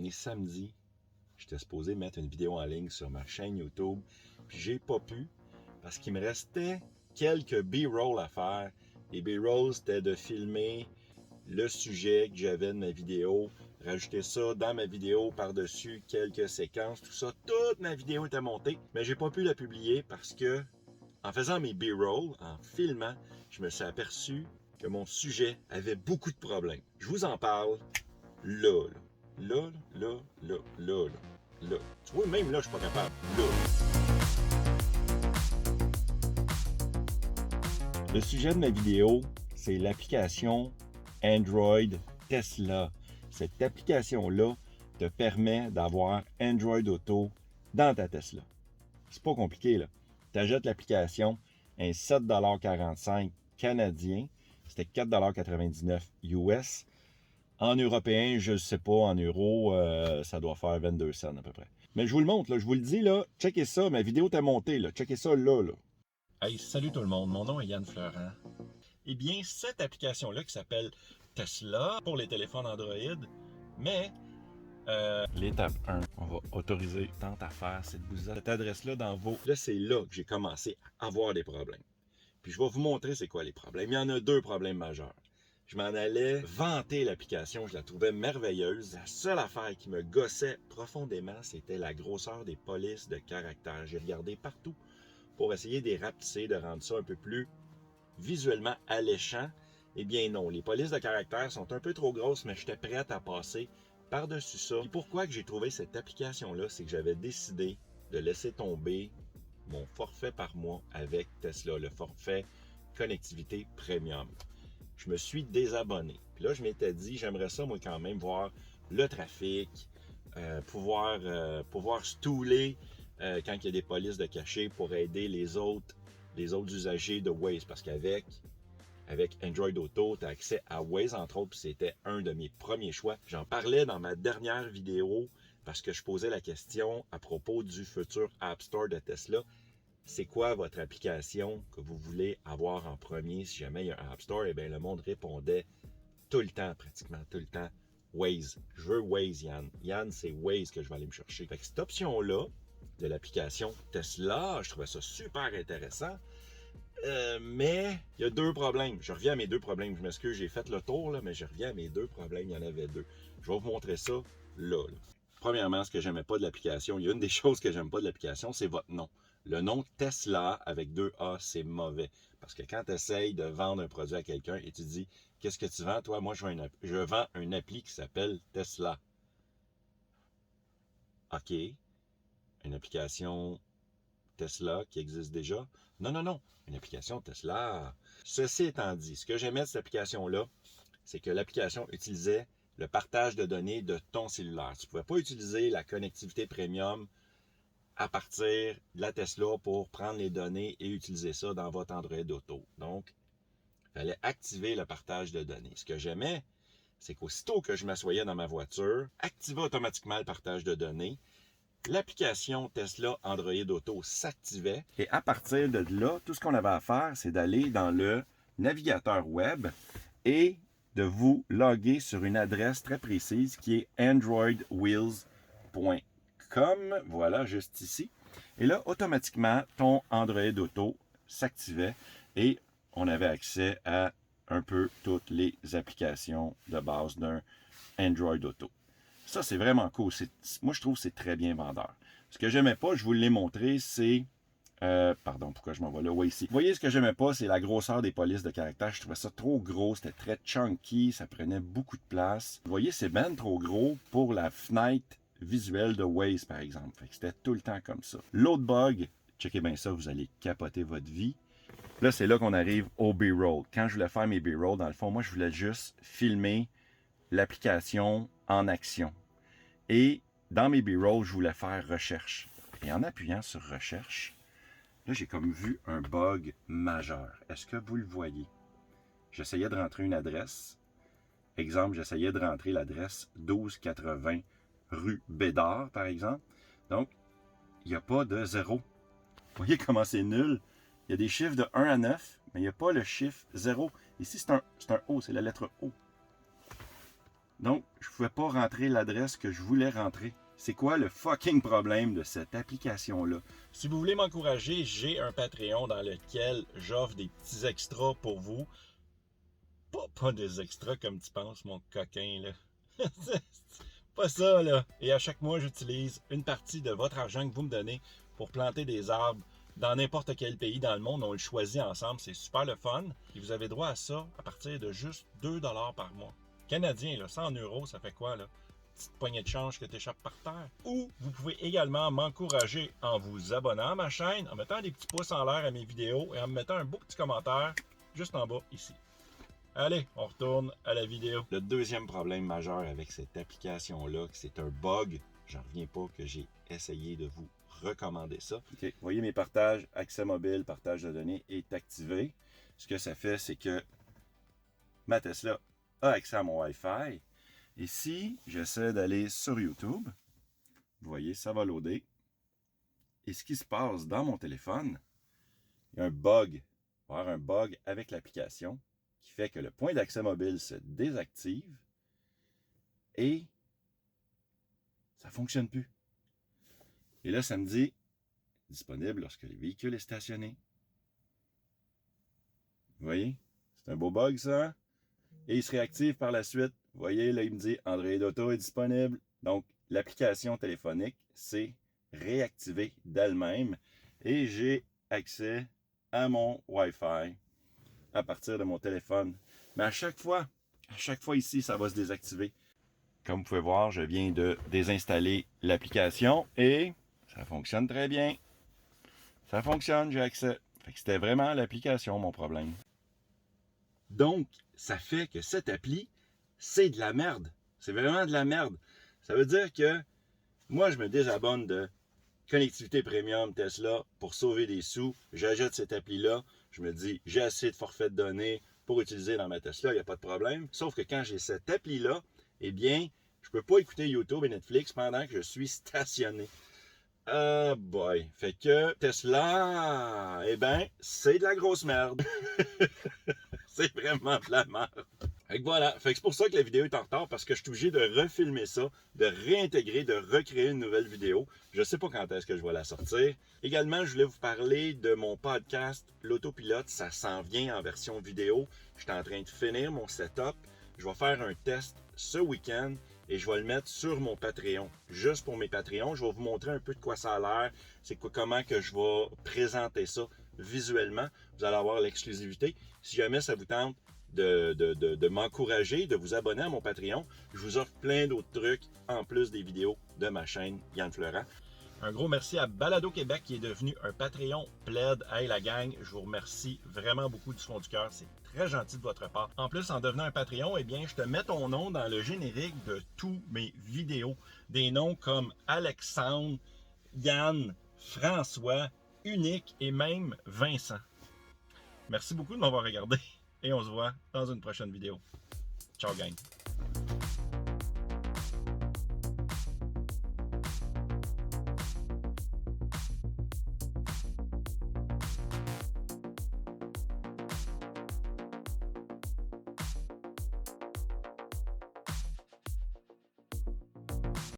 on est samedi. J'étais supposé mettre une vidéo en ligne sur ma chaîne YouTube. Puis j'ai pas pu parce qu'il me restait quelques B-roll à faire. Les B-rolls, c'était de filmer le sujet que j'avais de ma vidéo, rajouter ça dans ma vidéo par-dessus quelques séquences, tout ça. Toute ma vidéo était montée, mais j'ai pas pu la publier parce que en faisant mes B-roll, en filmant, je me suis aperçu que mon sujet avait beaucoup de problèmes. Je vous en parle là. Tu vois, même là, je suis pas capable. Là. Le sujet de ma vidéo, c'est l'application Android Tesla. Cette application-là te permet d'avoir Android Auto dans ta Tesla. C'est pas compliqué, là. Tu achètes l'application, un 7,45$ canadien. C'était 4,99$ US. En européen, je ne sais pas, en euros, ça doit faire 22 cents à peu près. Mais je vous le montre, là, je vous le dis, là, checkez ça, ma vidéo t'a monté, là, checkez ça là. Hey, salut tout le monde, mon nom est Yann Fleurant. Eh bien, cette application-là qui s'appelle Tesla pour les téléphones Android, mais l'étape 1, on va autoriser tant à faire, c'est de vous cette adresse-là dans vos... Là, c'est là que j'ai commencé à avoir des problèmes. Puis je vais vous montrer c'est quoi les problèmes. Il y en a deux problèmes majeurs. Je m'en allais vanter l'application, je la trouvais merveilleuse. La seule affaire qui me gossait profondément, c'était la grosseur des polices de caractères. J'ai regardé partout pour essayer de les rapetisser, de rendre ça un peu plus visuellement alléchant. Eh bien non, les polices de caractères sont un peu trop grosses, mais j'étais prête à passer par-dessus ça. Et pourquoi que j'ai trouvé cette application-là, c'est que j'avais décidé de laisser tomber mon forfait par mois avec Tesla, le forfait connectivité premium. Je me suis désabonné. Puis là, je m'étais dit, j'aimerais ça, moi, quand même, voir le trafic, pouvoir stouler quand il y a des polices de cachet pour aider les autres usagers de Waze. Parce qu'avec Android Auto, tu as accès à Waze, entre autres, puis c'était un de mes premiers choix. J'en parlais dans ma dernière vidéo parce que je posais la question à propos du futur App Store de Tesla. C'est quoi votre application que vous voulez avoir en premier si jamais il y a un App Store? Eh bien, le monde répondait tout le temps, pratiquement tout le temps, Waze. Je veux Waze, Yann. Yann, c'est Waze que je vais aller me chercher. Fait que cette option-là de l'application Tesla, je trouvais ça super intéressant. Mais il y a deux problèmes. Je reviens à mes deux problèmes. Je m'excuse, j'ai fait le tour, là, mais je reviens à mes deux problèmes. Il y en avait deux. Je vais vous montrer ça là. Premièrement, ce que j'aimais pas de l'application, il y a une des choses que j'aime pas de l'application, c'est votre nom. Le nom Tesla avec 2 A, c'est mauvais. Parce que quand tu essayes de vendre un produit à quelqu'un et tu dis « Qu'est-ce que tu vends? » Toi, moi, je vends une appli qui s'appelle Tesla. OK. Une application Tesla qui existe déjà? Non. Une application Tesla. Ceci étant dit, ce que j'aimais de cette application-là, c'est que l'application utilisait le partage de données de ton cellulaire. Tu ne pouvais pas utiliser la connectivité premium à partir de la Tesla pour prendre les données et utiliser ça dans votre Android Auto. Donc, il fallait activer le partage de données. Ce que j'aimais, c'est qu'aussitôt que je m'assoyais dans ma voiture, activait automatiquement le partage de données. L'application Tesla Android Auto s'activait. Et à partir de là, tout ce qu'on avait à faire, c'est d'aller dans le navigateur web et de vous loguer sur une adresse très précise qui est androidwheels.com. Voilà, juste ici. Et là, automatiquement, ton Android Auto s'activait et on avait accès à un peu toutes les applications de base d'un Android Auto. Ça, c'est vraiment cool. Moi, je trouve que c'est très bien vendeur. Ce que j'aimais pas, je vous l'ai montré, c'est... pardon, pourquoi je m'en vais là? Oui, ici. Vous voyez, ce que j'aimais pas, c'est la grosseur des polices de caractère. Je trouvais ça trop gros, c'était très chunky, ça prenait beaucoup de place. Vous voyez, c'est ben trop gros pour la fenêtre visuelle de Waze, par exemple. Fait que c'était tout le temps comme ça. L'autre bug, checkez bien ça, vous allez capoter votre vie. Là, c'est là qu'on arrive au B-roll. Quand je voulais faire mes B-roll, dans le fond, moi, je voulais juste filmer l'application en action. Et dans mes B-roll, je voulais faire recherche. Et en appuyant sur recherche, là, j'ai comme vu un bug majeur. Est-ce que vous le voyez? J'essayais de rentrer une adresse. Exemple, j'essayais de rentrer l'adresse 1280 rue Bédard, par exemple. Donc, il n'y a pas de 0. Vous voyez comment c'est nul? Il y a des chiffres de 1 à 9, mais il n'y a pas le chiffre 0. Ici, c'est un O, c'est la lettre O. Donc, je ne pouvais pas rentrer l'adresse que je voulais rentrer. C'est quoi le fucking problème de cette application-là? Si vous voulez m'encourager, j'ai un Patreon dans lequel j'offre des petits extras pour vous. Pas des extras comme tu penses, mon coquin, là. Pas ça, là. Et à chaque mois, j'utilise une partie de votre argent que vous me donnez pour planter des arbres dans n'importe quel pays dans le monde. On le choisit ensemble. C'est super le fun. Et vous avez droit à ça à partir de juste 2 $ par mois. Canadien, là, 100 €, ça fait quoi, là? Petite poignée de change que tu échappes par terre. Ou vous pouvez également m'encourager en vous abonnant à ma chaîne, en mettant des petits pouces en l'air à mes vidéos et en me mettant un beau petit commentaire juste en bas ici. Allez, on retourne à la vidéo. Le deuxième problème majeur avec cette application-là, c'est un bug, j'en reviens pas, que j'ai essayé de vous recommander ça. OK, vous voyez mes partages, accès mobile, partage de données est activé. Ce que ça fait, c'est que ma Tesla a accès à mon Wi-Fi. Et si j'essaie d'aller sur YouTube, vous voyez, ça va loader. Et ce qui se passe dans mon téléphone, il y a un bug. Il va y avoir un bug avec l'application qui fait que le point d'accès mobile se désactive et ça ne fonctionne plus. Et là, ça me dit disponible lorsque le véhicule est stationné. Vous voyez? C'est un beau bug, ça. Hein? Et il se réactive par la suite. Vous voyez, là, il me dit Android Auto est disponible. Donc, l'application téléphonique s'est réactivée d'elle-même et j'ai accès à mon Wi-Fi à partir de mon téléphone. Mais à chaque fois ici, ça va se désactiver. Comme vous pouvez voir, je viens de désinstaller l'application et ça fonctionne très bien. Ça fonctionne, j'ai accès. Fait que c'était vraiment l'application, mon problème. Donc, ça fait que cette appli, c'est de la merde. C'est vraiment de la merde. Ça veut dire que moi, je me désabonne de Connectivité Premium Tesla pour sauver des sous. J'ajoute cette appli-là. Je me dis, j'ai assez de forfait de données pour utiliser dans ma Tesla, il n'y a pas de problème. Sauf que quand j'ai cette appli-là, eh bien, je ne peux pas écouter YouTube et Netflix pendant que je suis stationné. Ah boy. Fait que Tesla, eh ben, c'est de la grosse merde. C'est vraiment de la merde. Fait que voilà. Fait que c'est pour ça que la vidéo est en retard, parce que je suis obligé de refilmer ça, de réintégrer, de recréer une nouvelle vidéo. Je sais pas quand est-ce que je vais la sortir. Également, je voulais vous parler de mon podcast, l'autopilote. Ça s'en vient en version vidéo. Je suis en train de finir mon setup. Je vais faire un test ce week-end et je vais le mettre sur mon Patreon. Juste pour mes Patreons, je vais vous montrer un peu de quoi ça a l'air, c'est quoi, comment que je vais présenter ça visuellement. Vous allez avoir l'exclusivité. Si jamais ça vous tente de m'encourager, de vous abonner à mon Patreon, je vous offre plein d'autres trucs en plus des vidéos de ma chaîne Yann Fleurant. Un gros merci à Balado Québec qui est devenu un Patreon plaid. Hey la gang, je vous remercie vraiment beaucoup du fond du cœur. C'est très gentil de votre part. En plus, en devenant un Patreon, eh bien, je te mets ton nom dans le générique de tous mes vidéos. Des noms comme Alexandre, Yann, François, Unique et même Vincent. Merci beaucoup de m'avoir regardé et on se voit dans une prochaine vidéo. Ciao gang!